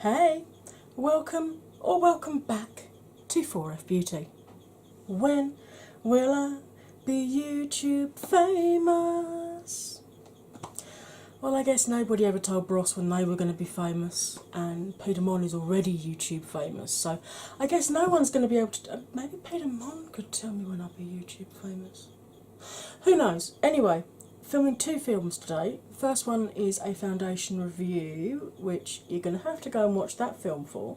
Hey, welcome or welcome back to 4F Beauty. When will I be YouTube famous? Well, I guess nobody ever told Bros when they were going to be famous, and Peter Mon is already YouTube famous, so I guess no one's going to be able to. Maybe Peter Mon could tell me when I'll be YouTube famous. Who knows? Anyway, filming two films today. First one is a foundation review, which you're going to have to go and watch that film for.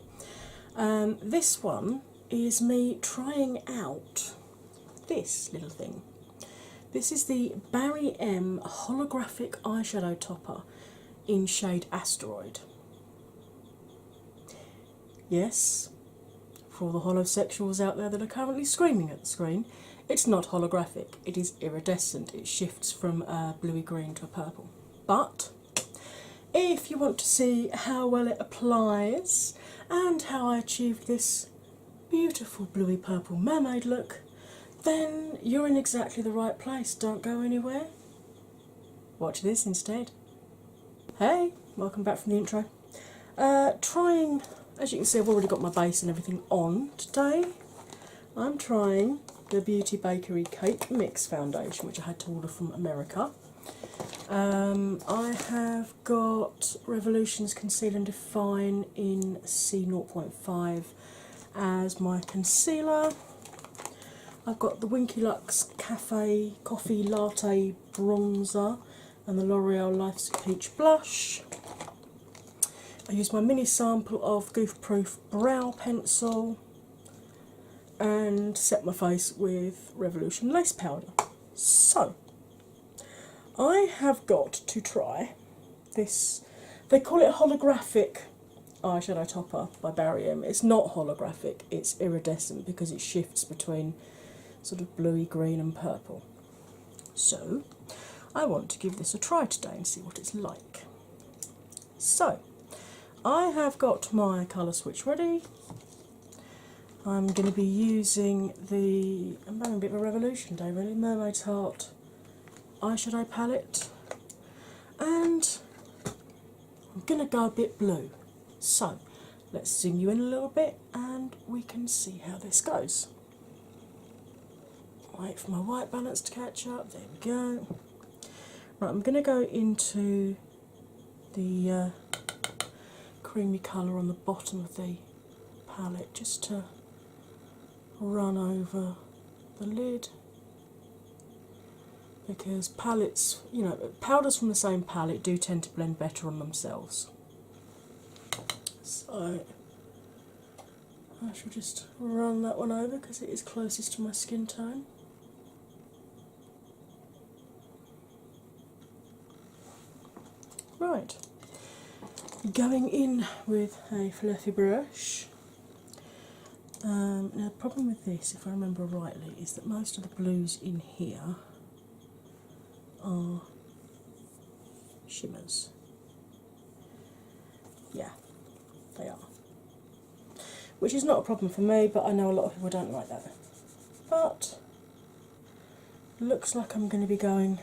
This one is me trying out this little thing. This is the Barry M holographic eyeshadow topper in shade Asteroid. Yes, for all the holosexuals out there that are currently screaming at the screen, it's not holographic, it is iridescent. It shifts from a bluey green to a purple. But if you want to see how well it applies and how I achieved this beautiful bluey purple mermaid look, then you're in exactly the right place. Don't go anywhere. Watch this instead. Hey, welcome back from the intro. Trying, as you can see, I've already got my base and everything on today. I'm trying the Beauty Bakery Cake Mix Foundation, which I had to order from America. I have got Revolution's Conceal and Define in C0.5 as my concealer. I've got the Winky Lux Cafe Coffee Latte Bronzer and the L'Oreal Life's Peach Blush. I used my mini sample of Goof Proof Brow Pencil and set my face with Revolution Lace Powder. So, I have got to try this, they call it holographic eyeshadow topper by Barry M. It's not holographic, it's iridescent because it shifts between sort of bluey green and purple. So, I want to give this a try today and see what it's like. So, I have got my colour switch ready. I'm going to be using the, I'm having a bit of a revolution day really, Mermaid's Heart eyeshadow palette, and I'm going to go a bit blue. So let's zoom you in a little bit and we can see how this goes. Wait for my white balance to catch up, there we go. Right, I'm going to go into the creamy colour on the bottom of the palette just to run over the lid, because palettes, you know, powders from the same palette do tend to blend better on themselves. So I shall just run that one over because it is closest to my skin tone. Right, going in with a fluffy brush. Now the problem with this, if I remember rightly, is that most of the blues in here are shimmers. Yeah, they are. Which is not a problem for me, but I know a lot of people don't like that. But looks like I'm going to be going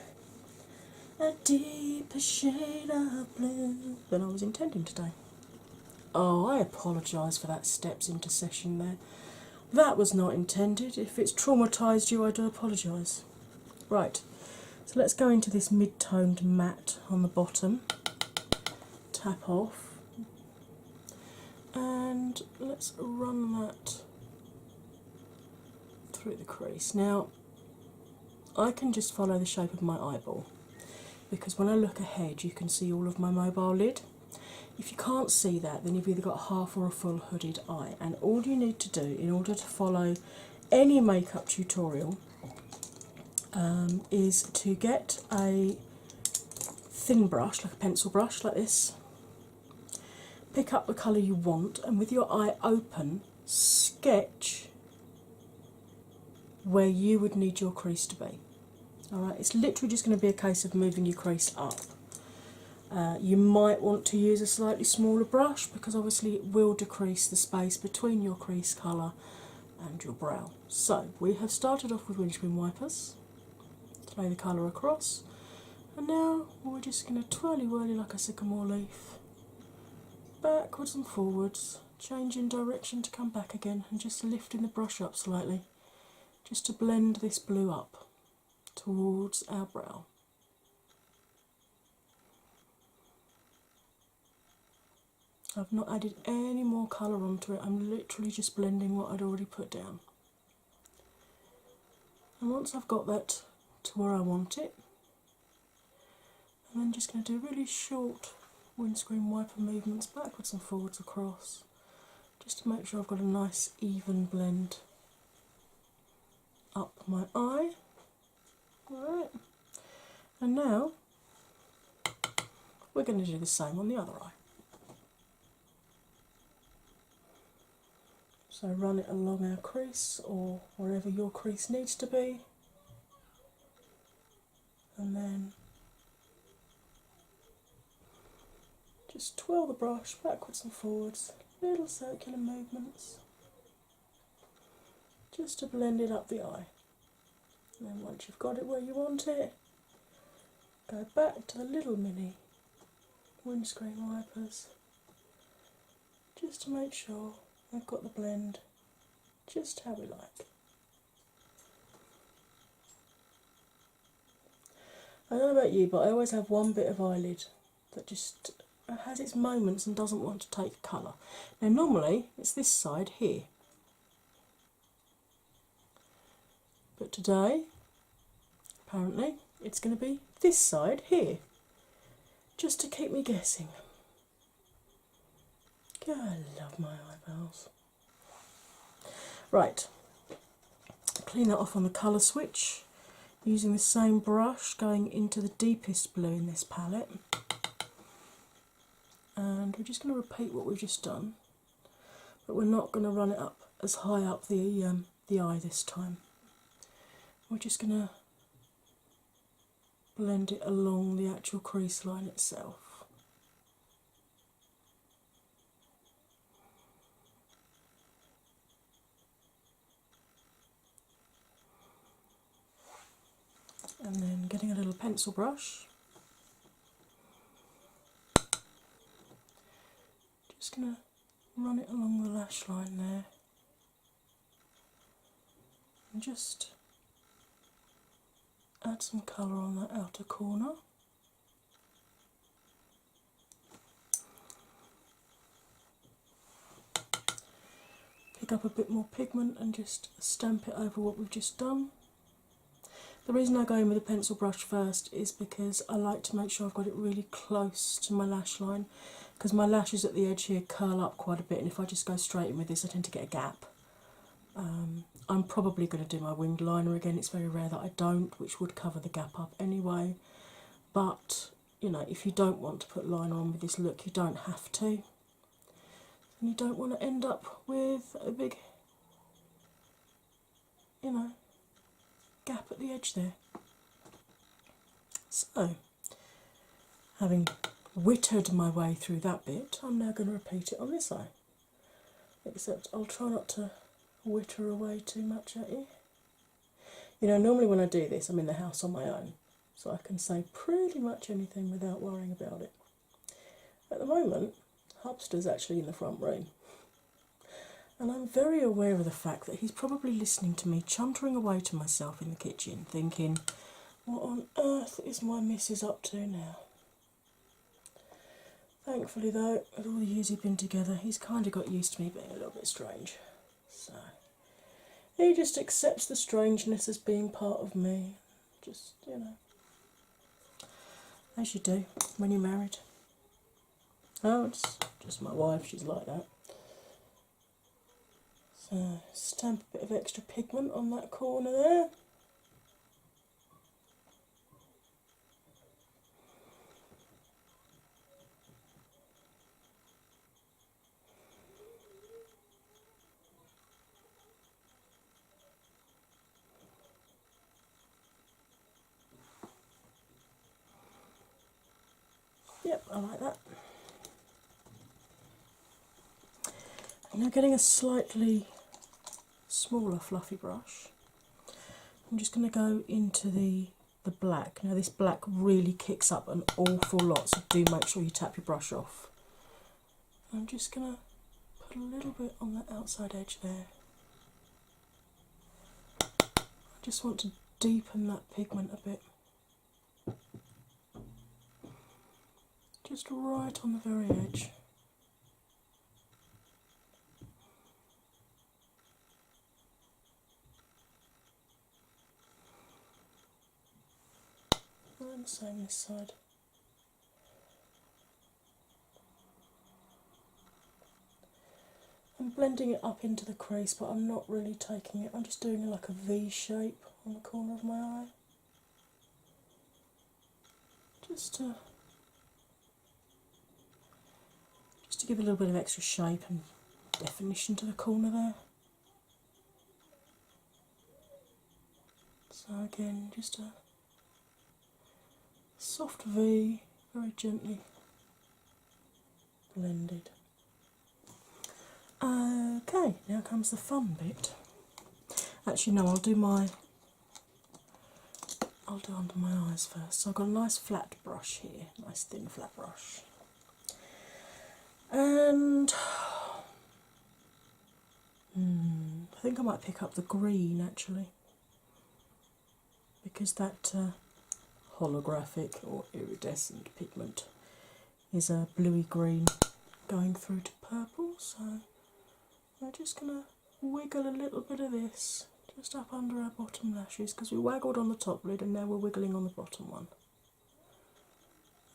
a deeper shade of blue than I was intending today. Oh, I apologise for that steps into session there. That was not intended. If it's traumatised you, I do apologise. Right, so let's go into this mid-toned matte on the bottom. Tap off. And let's run that through the crease. Now, I can just follow the shape of my eyeball, because when I look ahead you can see all of my mobile lid. If you can't see that, then you've either got half or a full hooded eye, and all you need to do in order to follow any makeup tutorial is to get a thin brush, like a pencil brush like this, pick up the colour you want, and with your eye open, sketch where you would need your crease to be. Alright, it's literally just going to be a case of moving your crease up. You might want to use a slightly smaller brush because obviously it will decrease the space between your crease colour and your brow. So we have started off with windscreen wipers to lay the colour across, and now we're just going to twirly whirly like a sycamore leaf backwards and forwards, changing direction to come back again, and just lifting the brush up slightly, just to blend this blue up towards our brow. I've not added any more colour onto it, I'm literally just blending what I'd already put down. And once I've got that to where I want it, I'm then just going to do really short windscreen wiper movements backwards and forwards across, just to make sure I've got a nice even blend up my eye. Alright, and now we're going to do the same on the other eye. So run it along our crease or wherever your crease needs to be, and then just twirl the brush backwards and forwards, little circular movements, just to blend it up the eye. And then once you've got it where you want it, go back to the little mini windscreen wipers, just to make sure I've got the blend just how we like. I don't know about you, but I always have one bit of eyelid that just has its moments and doesn't want to take colour. Now normally it's this side here, but today apparently it's going to be this side here, just to keep me guessing. God, I love my eyebrows. Right, clean that off on the colour switch, using the same brush, going into the deepest blue in this palette. And we're just going to repeat what we've just done, but we're not going to run it up as high up the eye this time. We're just going to blend it along the actual crease line itself. And then getting a little pencil brush, just going to run it along the lash line there, and just add some colour on that outer corner. Pick up a bit more pigment and just stamp it over what we've just done. The reason I go in with a pencil brush first is because I like to make sure I've got it really close to my lash line, because my lashes at the edge here curl up quite a bit, and if I just go straight in with this I tend to get a gap. I'm probably going to do my winged liner again, it's very rare that I don't, which would cover the gap up anyway, but you know, if you don't want to put liner on with this look, you don't have to, and you don't want to end up with a big, you know, gap at the edge there. So, having whittered my way through that bit, I'm now going to repeat it on this eye, except I'll try not to witter away too much at you. You know, normally when I do this I'm in the house on my own, so I can say pretty much anything without worrying about it. At the moment, Hubster's actually in the front room, and I'm very aware of the fact that he's probably listening to me chuntering away to myself in the kitchen, thinking, what on earth is my missus up to now? Thankfully though, with all the years he's been together, he's kind of got used to me being a little bit strange. So he just accepts the strangeness as being part of me. Just, you know, as you do when you're married. Oh, it's just my wife, she's like that. So stamp a bit of extra pigment on that corner there. Yep, I like that. Now getting a slightly smaller fluffy brush, I'm just going to go into the black. Now this black really kicks up an awful lot, so do make sure you tap your brush off I'm just going to put a little bit on the outside edge there. I just want to deepen that pigment a bit. Just right on the very edge. And the same this side. I'm blending it up into the crease, but I'm not really taking it. I'm just doing like a V shape on the corner of my eye. Just to give a little bit of extra shape and definition to the corner there. So again, just a soft V, very gently blended. Okay, now comes the fun bit. Actually, no, I'll do under my eyes first. So I've got a nice flat brush here, nice thin flat brush. And I think I might pick up the green actually, because that holographic or iridescent pigment is a bluey green going through to purple, so I'm just going to wiggle a little bit of this just up under our bottom lashes, because we waggled on the top lid and now we're wiggling on the bottom one.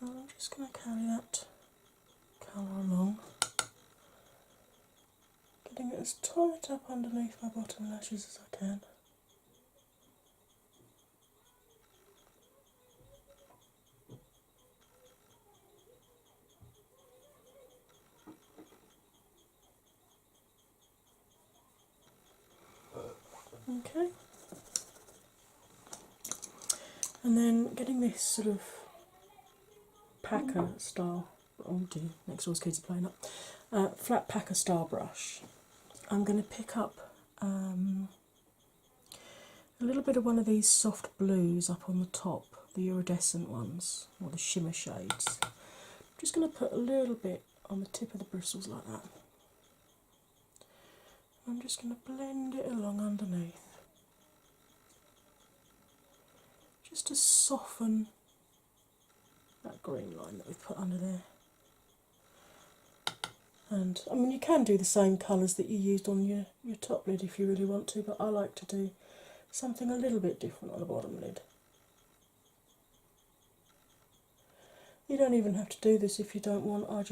And I'm just going to carry that colour along, getting it as tight up underneath my bottom lashes as I can. Okay, and then getting this sort of packer style, oh dear, next door's kids are playing up, flat packer style brush. I'm going to pick up a little bit of one of these soft blues up on the top, the iridescent ones, or the shimmer shades. I'm just going to put a little bit on the tip of the bristles like that. I'm just going to blend it along underneath, just to soften that green line that we've put under there. And I mean, you can do the same colours that you used on your top lid if you really want to, but I like to do something a little bit different on the bottom lid. You don't even have to do this if you don't want. I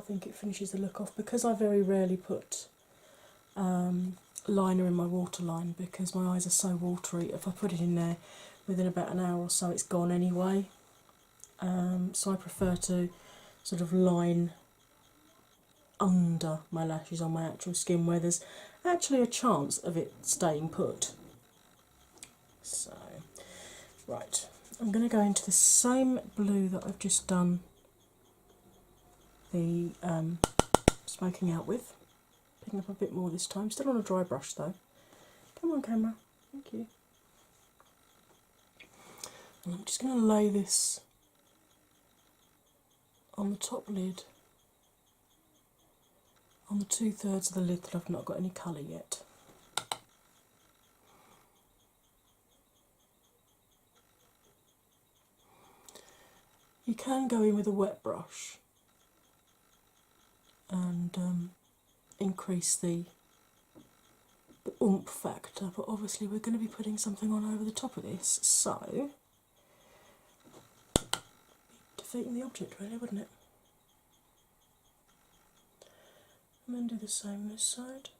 think it finishes the look off, because I very rarely put liner in my waterline, because my eyes are so watery. If I put it in there within about an hour or so, it's gone anyway. So I prefer to sort of line under my lashes on my actual skin, where there's actually a chance of it staying put. So, right, I'm going to go into the same blue that I've just done the smoking out with. Picking up a bit more this time, still on a dry brush though. Come on, camera, thank you. And I'm just going to lay this on the top lid, on the 2/3 of the lid that I've not got any colour yet. You can go in with a wet brush and increase the oomph factor, but obviously we're going to be putting something on over the top of this, so defeating the object really, wouldn't it? And then do the same this side.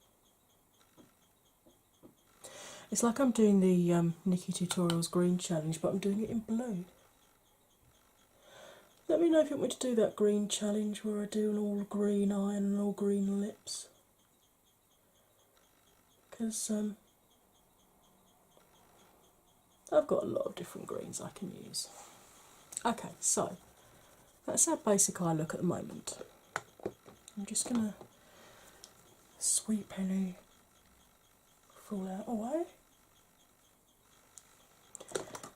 It's like I'm doing the Nikki Tutorials green challenge, but I'm doing it in blue. Let me know if you want me to do that green challenge where I do an all green eye and an all green lips, because I've got a lot of different greens I can use. Okay, so that's our basic eye look at the moment. I'm just going to sweep any fallout away.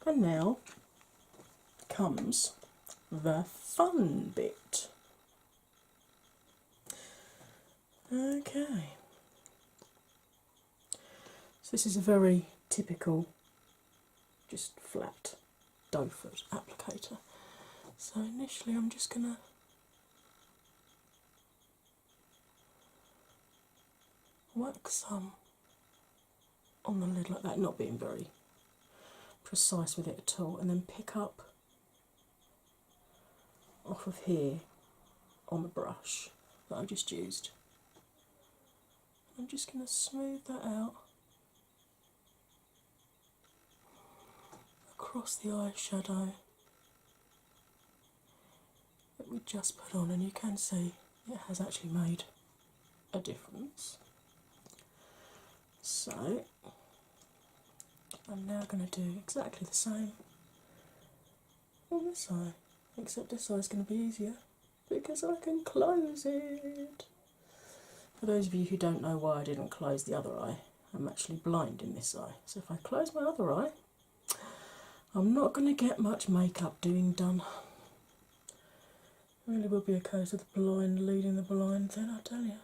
And now comes the fun bit. Okay. So this is a very typical, just flat doe foot applicator. So initially I'm just going to whack some on the lid like that, not being very precise with it at all, and then pick up off of here on the brush that I just used. I'm just going to smooth that out across the eyeshadow that we just put on, and you can see it has actually made a difference. So I'm now going to do exactly the same on this eye, except this eye is going to be easier because I can close it. For those of you who don't know why I didn't close the other eye, I'm actually blind in this eye. So if I close my other eye, I'm not going to get much makeup doing done. It really will be a case of the blind leading the blind then, I tell you.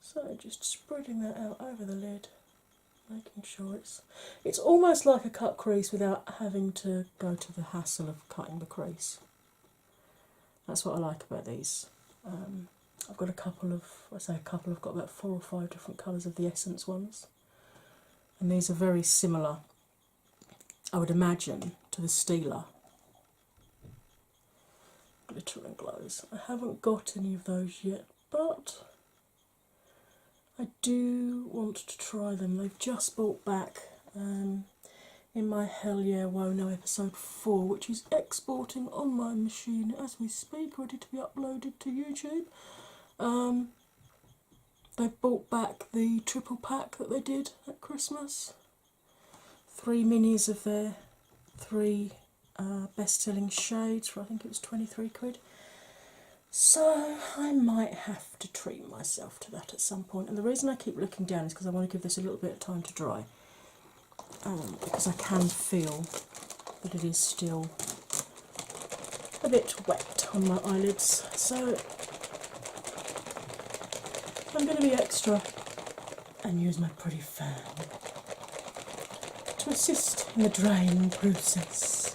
So just spreading that out over the lid, making sure it's almost like a cut crease without having to go to the hassle of cutting the crease. That's what I like about these. I've got a couple of, I've got about 4 or 5 different colours of the Essence ones. And these are very similar, I would imagine, to the Stila Glitter and Glows. I haven't got any of those yet, but I do want to try them. They've just brought back in my Hell Yeah Whoa No episode 4, which is exporting on my machine as we speak, ready to be uploaded to YouTube. They brought back the triple pack that they did at Christmas. 3 minis of their 3 best-selling shades for I think it was 23 quid. So I might have to treat myself to that at some point. And the reason I keep looking down is because I want to give this a little bit of time to dry. Because I can feel that it is still a bit wet on my eyelids. So I'm going to be extra and use my pretty fan to assist in the drying process.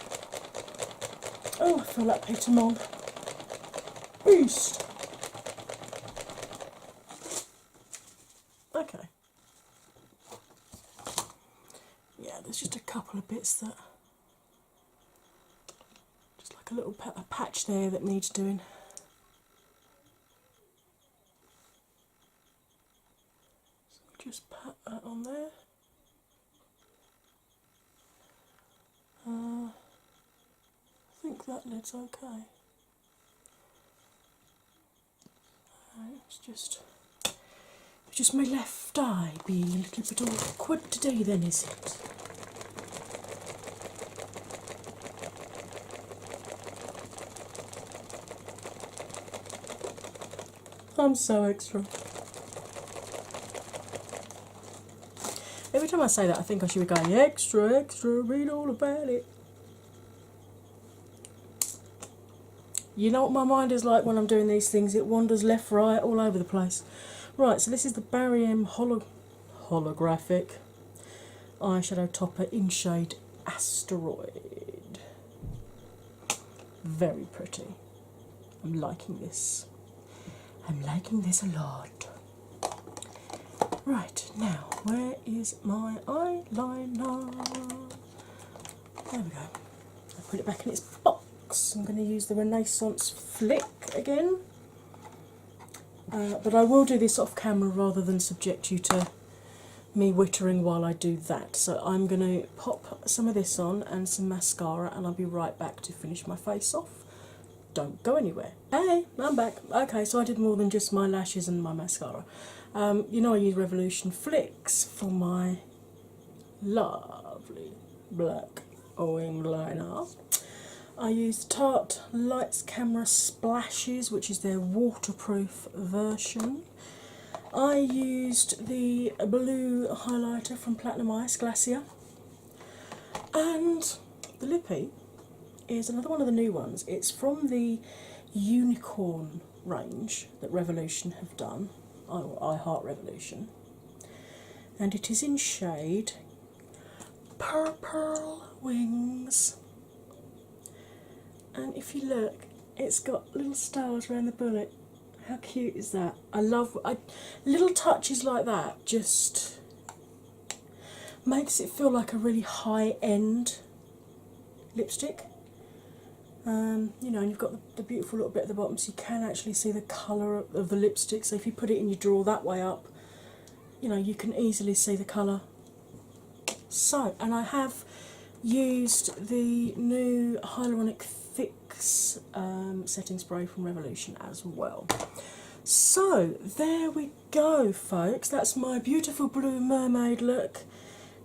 Oh, I feel like Peter Mold. Beast! Okay. Yeah, there's just a couple of bits that, just like a little a patch there that needs doing. So just pat that on there. I think that lid's okay. It's just my left eye being a little bit awkward today then, is it? I'm so extra. Every time I say that I think I should be going extra, extra, read all about it. You know what my mind is like when I'm doing these things, it wanders left, right, all over the place. Right, so this is the Barry M holographic eyeshadow topper in shade Asteroid. Very pretty. I'm liking this. I'm liking this a lot. Right, now, where is my eyeliner? There we go. I'll put it back in its box. I'm going to use the Renaissance Flick again. But I will do this off camera rather than subject you to me wittering while I do that. So I'm going to pop some of this on and some mascara, and I'll be right back to finish my face off. Don't go anywhere. Hey, I'm back. Okay, so I did more than just my lashes and my mascara. You know I use Revolution Flicks for my lovely black wing liner. I used Tarte Lights Camera Splashes, which is their waterproof version. I used the blue highlighter from Platinum Ice Glacier. And the lippy is another one of the new ones. It's from the Unicorn range that Revolution have done. I Heart Revolution. And it is in shade Purple Wings. And if you look, it's got little stars around the bullet. How cute is that? I love little touches like that, just makes it feel like a really high-end lipstick. You know, and you've got the beautiful little bit at the bottom, so you can actually see the colour of the lipstick. So if you put it in your drawer that way up, you know, you can easily see the colour. So, and I have used the new Hyaluronic Fix setting spray from Revolution as well. So there we go, folks. That's my beautiful blue mermaid look,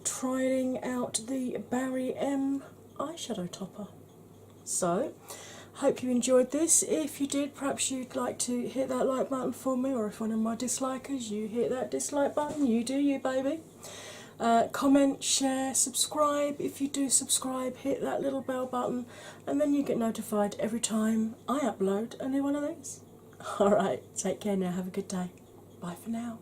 trying out the Barry M eyeshadow topper. So, hope you enjoyed this. If you did, perhaps you'd like to hit that like button for me, or if one of my dislikers, you hit that dislike button. You do you, baby. Comment, share, subscribe. If you do subscribe, hit that little bell button, and then you get notified every time I upload a new one of these. Alright, take care now, have a good day. Bye for now.